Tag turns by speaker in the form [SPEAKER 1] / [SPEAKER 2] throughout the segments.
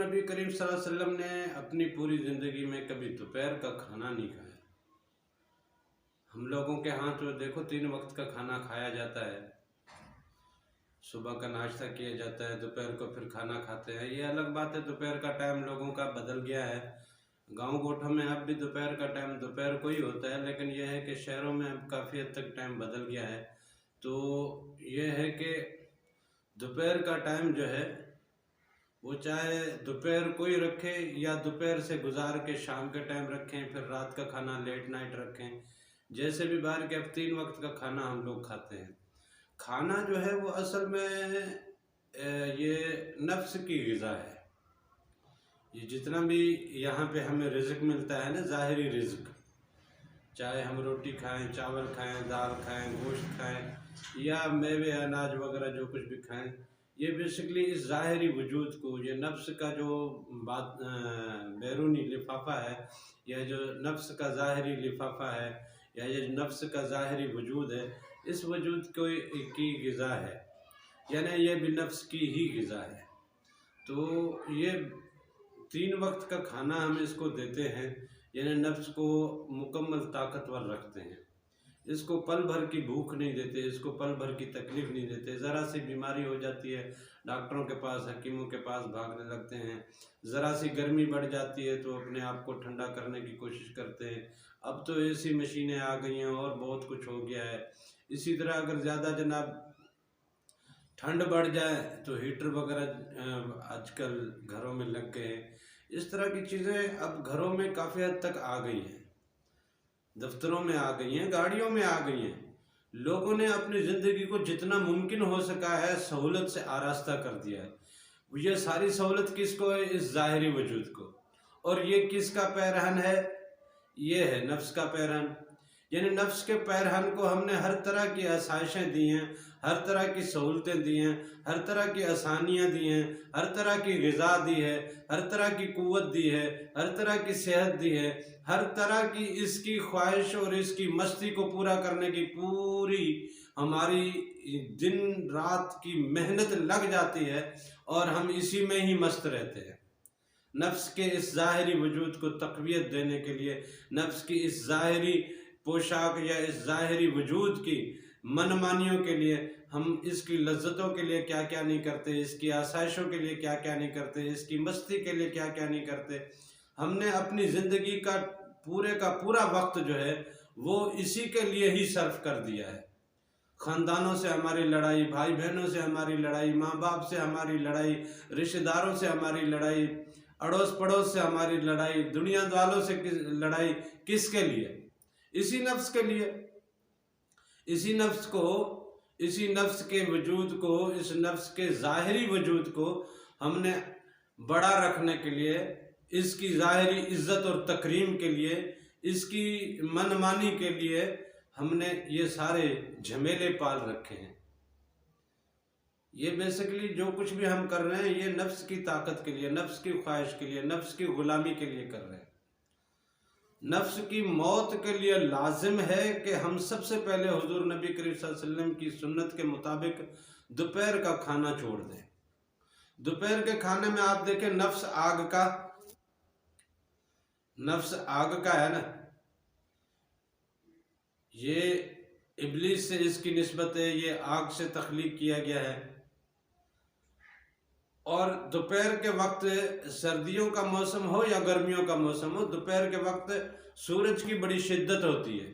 [SPEAKER 1] नबी करीम सल्लल्लाहु अलैहि वसल्लम ने अपनी पूरी ज़िंदगी में कभी दोपहर का खाना नहीं खाया। हम लोगों के यहाँ तो देखो 3 वक्त का खाना खाया जाता है। सुबह का नाश्ता किया जाता है, दोपहर को फिर खाना खाते हैं। ये अलग बात है, दोपहर का टाइम लोगों का बदल गया है। गांव गोठों में अब भी दोपहर का टाइम दोपहर को ही होता है, लेकिन यह है कि शहरों में अब काफ़ी हद तक टाइम बदल गया है। तो ये है कि दोपहर का टाइम जो है वो चाहे दोपहर को ही रखे या दोपहर से गुजार के शाम के टाइम रखें, फिर रात का खाना लेट नाइट रखें। जैसे भी बाहर के अब 3 वक्त का खाना हम लोग खाते हैं। खाना जो है वो असल में ये नफ्स की ग़िज़ा है। ये जितना भी यहाँ पे हमें रिज़्क मिलता है ना, ज़ाहिरी रिज़्क, चाहे हम रोटी खाएं, चावल खाएं, दाल खाएं, गोश्त खाएं या मेवे अनाज वगैरह जो कुछ भी खाएं, ये बेसिकली इस ज़ाहिरी वजूद को, ये नफ्स का जो बात बैरूनी लिफाफा है, या जो नफ्स का ज़ाहिरी लिफाफा है, या ये नफ्स का ज़ाहिरी वजूद है, इस वजूद को की ग़िज़ा है, यानी ये भी नफ्स की ही ग़िज़ा है। तो ये 3 वक्त का खाना हम इसको देते हैं, यानी नफ्स को मुकम्मल ताकतवर रखते हैं। इसको पल भर की भूख नहीं देते, इसको पल भर की तकलीफ़ नहीं देते। ज़रा सी बीमारी हो जाती है, डॉक्टरों के पास, हकीमों के पास भागने लगते हैं। ज़रा सी गर्मी बढ़ जाती है तो अपने आप को ठंडा करने की कोशिश करते हैं। अब तो ऐसी मशीनें आ गई हैं और बहुत कुछ हो गया है। इसी तरह अगर ज़्यादा जनाब ठंड बढ़ जाए तो हीटर वगैरह आजकल घरों में लग गए हैं। इस तरह की चीज़ें अब घरों में काफ़ी हद तक आ गई हैं, दफ्तरों में आ गई हैं, गाड़ियों में आ गई हैं। लोगों ने अपनी ज़िंदगी को जितना मुमकिन हो सका है सहूलत से आरास्ता कर दिया है। ये सारी सहूलत किसको है? इस ज़ाहिरी वजूद को। और ये किसका पैरहन है? ये है नफ्स का पैरहन। यानी नफ्स के पैरहन को हमने हर तरह की आसाइशें दी हैं, हर तरह की सहूलतें दी हैं, हर तरह की आसानियाँ दी हैं, हर तरह की ग़िज़ा दी है, हर तरह की कुव्वत दी है, हर तरह की सेहत दी है, हर तरह की इसकी ख्वाहिश और इसकी मस्ती को पूरा करने की पूरी हमारी दिन रात की मेहनत लग जाती है और हम इसी में ही मस्त रहते हैं। नफ्स के इस ज़ाहिरी वजूद को तक़वियत देने के लिए, नफ्स की इस ज़ाहिरी पोशाक या इस ज़ाहिरी वजूद की मनमानियों के लिए हम इसकी लज्जतों के लिए क्या क्या नहीं करते, इसकी आसाइशों के लिए क्या क्या नहीं करते, इसकी मस्ती के लिए क्या क्या नहीं करते। हमने अपनी ज़िंदगी का पूरा वक्त जो है वो इसी के लिए ही सर्फ कर दिया है। ख़ानदानों से हमारी लड़ाई, भाई बहनों से हमारी लड़ाई, माँ बाप से हमारी लड़ाई, रिश्तेदारों से हमारी लड़ाई, अड़ोस पड़ोस से हमारी लड़ाई, दुनिया वालों से लड़ाई, किसके लिए? इसी नफ्स के लिए। इसी नफ्स के वजूद को, इस नफ्स के ज़ाहिरी वजूद को हमने बड़ा रखने के लिए, इसकी ज़ाहिरी इज़्ज़त और तकरीम के लिए, इसकी मनमानी के लिए हमने ये सारे झमेले पाल रखे हैं। ये बेसिकली जो कुछ भी हम कर रहे हैं ये नफ्स की ताकत के लिए, नफ्स की ख्वाहिश के लिए, नफ्स की ग़ुलामी के लिए कर रहे हैं। नफ्स की मौत के लिए लाजिम है कि हम सबसे पहले हुजूर नबी करीम सल्लल्लाहु अलैहि वसल्लम की सुन्नत के मुताबिक दोपहर का खाना छोड़ दें। दोपहर के खाने में आप देखें, नफ्स आग का है ना, ये इब्लीस से इसकी निस्बत है, ये आग से तख्लीक किया गया है। और दोपहर के वक्त, सर्दियों का मौसम हो या गर्मियों का मौसम हो, दोपहर के वक्त सूरज की बड़ी शिद्दत होती है।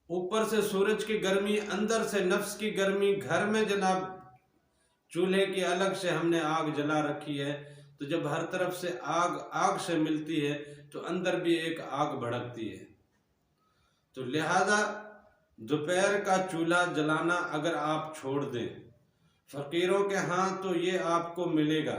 [SPEAKER 1] ऊपर से सूरज की गर्मी, अंदर से नफ्स की गर्मी। घर में जनाब चूल्हे की अलग से हमने आग जला रखी है, तो जब हर तरफ से आग से मिलती है तो अंदर भी एक आग भड़कती है। तो लिहाजा दोपहर का चूल्हा जलाना अगर आप छोड़ दें, फ़कीरों के हाँ तो ये आपको मिलेगा।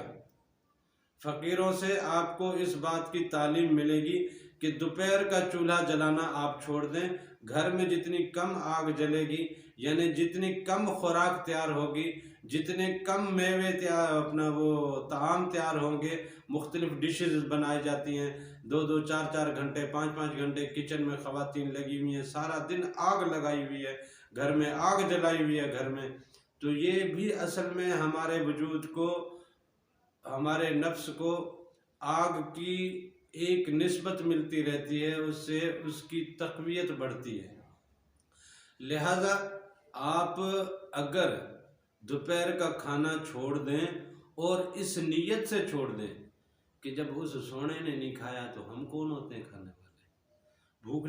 [SPEAKER 1] फ़कीरों से आपको इस बात की तालीम मिलेगी कि दोपहर का चूल्हा जलाना आप छोड़ दें। घर में जितनी कम आग जलेगी, यानी जितनी कम खुराक तैयार होगी, जितने कम मेवे ताम तैयार होंगे, मुख्तलिफ डिशेस बनाई जाती हैं। 2-2, 4-4 घंटे, 5-5 घंटे किचन में ख़वातीन लगी हुई हैं, सारा दिन आग लगाई हुई है, घर में आग जलाई हुई है घर में। तो ये भी असल में हमारे वजूद को हमारे नफ्स को आग की एक निस्बत मिलती रहती है, उससे उसकी तक़वियत बढ़ती है। लिहाजा आप अगर दोपहर का खाना छोड़ दें और इस नीयत से छोड़ दें कि जब उस सोने ने नहीं खाया तो हम कौन होते हैं खाने वाले। भूख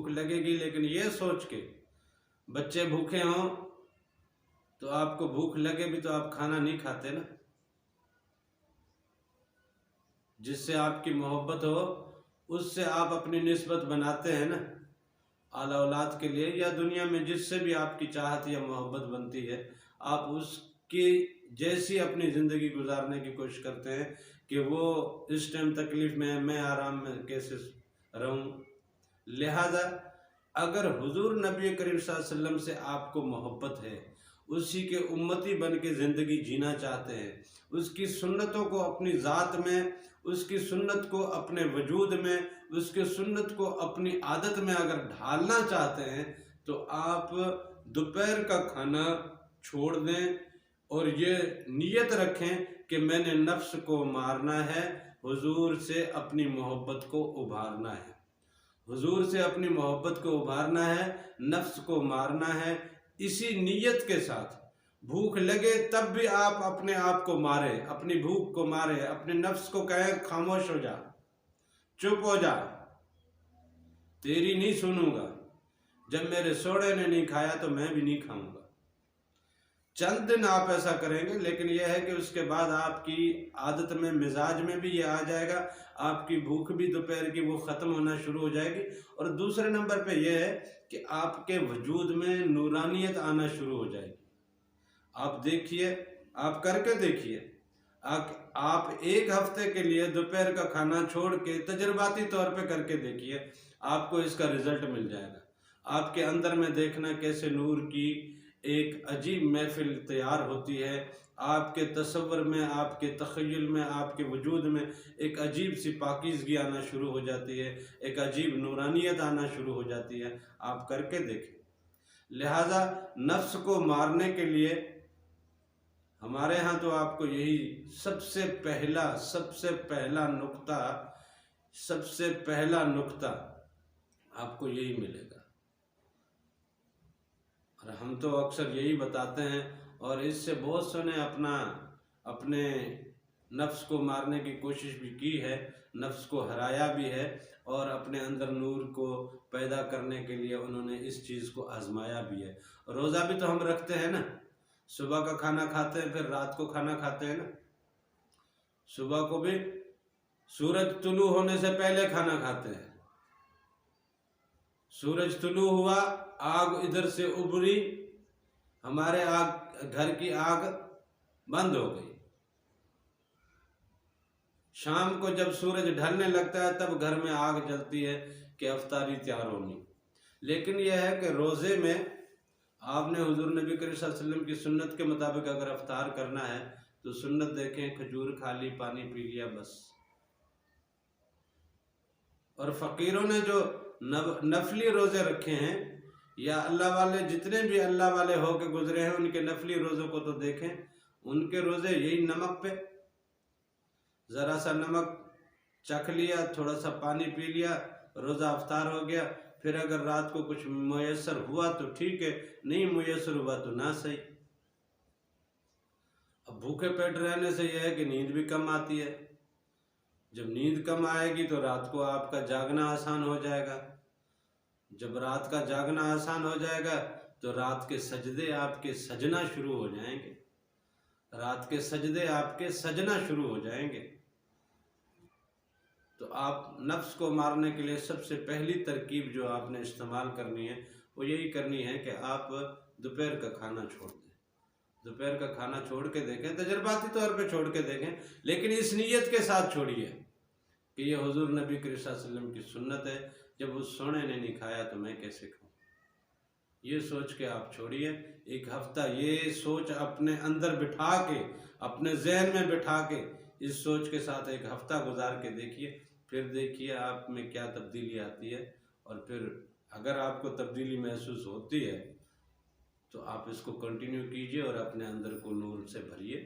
[SPEAKER 1] लगेगी, लेकिन ये सोच के बच्चे भूखे हों तो आपको भूख लगे भी तो आप खाना नहीं खाते ना। जिससे आपकी मोहब्बत हो उससे आप अपनी निस्बत बनाते हैं ना, आला औलाद के लिए या दुनिया में जिससे भी आपकी चाहत या मोहब्बत बनती है, आप उसकी जैसी अपनी ज़िंदगी गुजारने की कोशिश करते हैं कि वो इस टाइम तकलीफ़ में है, मैं आराम में कैसे रहूं। लिहाजा अगर हुजूर नबी करीम सल्लल्लाहु अलैहि वसल्लम से आपको मोहब्बत है, उसी के उम्मती बन के ज़िंदगी जीना चाहते हैं, उसकी सुन्नतों को अपनी ज़ात में, उसकी सुन्नत को अपने वजूद में, उसकी सुन्नत को अपनी आदत में अगर ढालना चाहते हैं तो आप दोपहर का खाना छोड़ दें और ये नीयत रखें कि मैंने नफ्स को मारना है, हुजूर से अपनी मोहब्बत को उभारना है, हुजूर से अपनी मोहब्बत को उभारना है, नफ्स को मारना है। इसी नीयत के साथ भूख लगे तब भी आप अपने आप को मारे, अपनी भूख को मारे, अपने नफ्स को कहें खामोश हो जा, चुप हो जा, तेरी नहीं सुनूंगा, जब मेरे सोड़े ने नहीं खाया तो मैं भी नहीं खाऊंगा। चंद दिन आप ऐसा करेंगे, लेकिन यह है कि उसके बाद आपकी आदत में, मिजाज में भी ये आ जाएगा, आपकी भूख भी दोपहर की वो ख़त्म होना शुरू हो जाएगी। और दूसरे नंबर पे यह है कि आपके वजूद में नूरानियत आना शुरू हो जाएगी। आप देखिए, आप करके देखिए, आप एक हफ्ते के लिए दोपहर का खाना छोड़ के तजर्बाती तौर पे करके देखिए, आपको इसका रिजल्ट मिल जाएगा। आपके अंदर में देखना कैसे नूर की एक अजीब महफिल तैयार होती है, आपके तसव्वुर में, आपके तख़य्युल में, आपके वजूद में एक अजीब सी पाकीज़गी आना शुरू हो जाती है, एक अजीब नूरानियत आना शुरू हो जाती है। आप करके देखें। लिहाजा नफ्स को मारने के लिए हमारे यहाँ तो आपको यही सबसे पहला नुक्ता आपको यही मिलेगा। और हम तो अक्सर यही बताते हैं, और इससे बहुत से ने अपने नफ्स को मारने की कोशिश भी की है, नफ्स को हराया भी है, और अपने अंदर नूर को पैदा करने के लिए उन्होंने इस चीज़ को आजमाया भी है। रोज़ा भी तो हम रखते हैं ना, सुबह का खाना खाते हैं, फिर रात को खाना खाते हैं ना। सुबह को भी सूरज तुलू होने से पहले खाना खाते हैं, सूरज तुलू हुआ, आग इधर से उभरी, हमारे घर की आग बंद हो गई। शाम को जब सूरज ढलने लगता है तब घर में आग जलती है कि अफ्तारी तैयार होनी। लेकिन यह है कि रोज़े में आपने हुजूर नबी करीम सल्लल्लाहु अलैहि वसल्लम की सुन्नत के मुताबिक अगर अफ्तार करना है तो सुन्नत देखें, खजूर खा ली, पानी पी लिया, बस। और फ़कीरों ने जो नफली रोज़े रखे हैं, या अल्लाह वाले, जितने भी अल्लाह वाले हो के गुजरे हैं, उनके नफली रोज़ों को तो देखें, उनके रोज़े यही नमक पे, ज़रा सा नमक चख लिया, थोड़ा सा पानी पी लिया, रोज़ा अफ्तार हो गया। फिर अगर रात को कुछ मुयस्सर हुआ तो ठीक है, नहीं मुयस्सर हुआ तो ना सही। अब भूखे पेट रहने से यह है कि नींद भी कम आती है। जब नींद कम आएगी तो रात को आपका जागना आसान हो जाएगा। जब रात का जागना आसान हो जाएगा तो रात के सजदे आपके सजना शुरू हो जाएंगे, रात के सजदे आपके सजना शुरू हो जाएंगे। तो आप नफ्स को मारने के लिए सबसे पहली तरकीब जो आपने इस्तेमाल करनी है वो यही करनी है कि आप दोपहर का खाना छोड़ दें। दोपहर का खाना छोड़ के देखें, तजर्बाती तौर पे छोड़ के देखें, लेकिन इस नीयत के साथ छोड़िए कि ये हुजूर नबी करीम सल्लल्लाहु अलैहि वसल्लम की सुन्नत है, जब उस सोने ने नहीं खाया तो मैं कैसे खाऊं। ये सोच के आप छोड़िए। एक हफ्ता ये सोच अपने अंदर बिठा के, अपने जहन में बिठा के, इस सोच के साथ एक हफ्ता गुजार के देखिए, फिर देखिए आप में क्या तब्दीली आती है। और फिर अगर आपको तब्दीली महसूस होती है तो आप इसको कंटिन्यू कीजिए और अपने अंदर को नूर से भरिए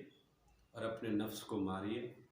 [SPEAKER 1] और अपने नफ्स को मारिए।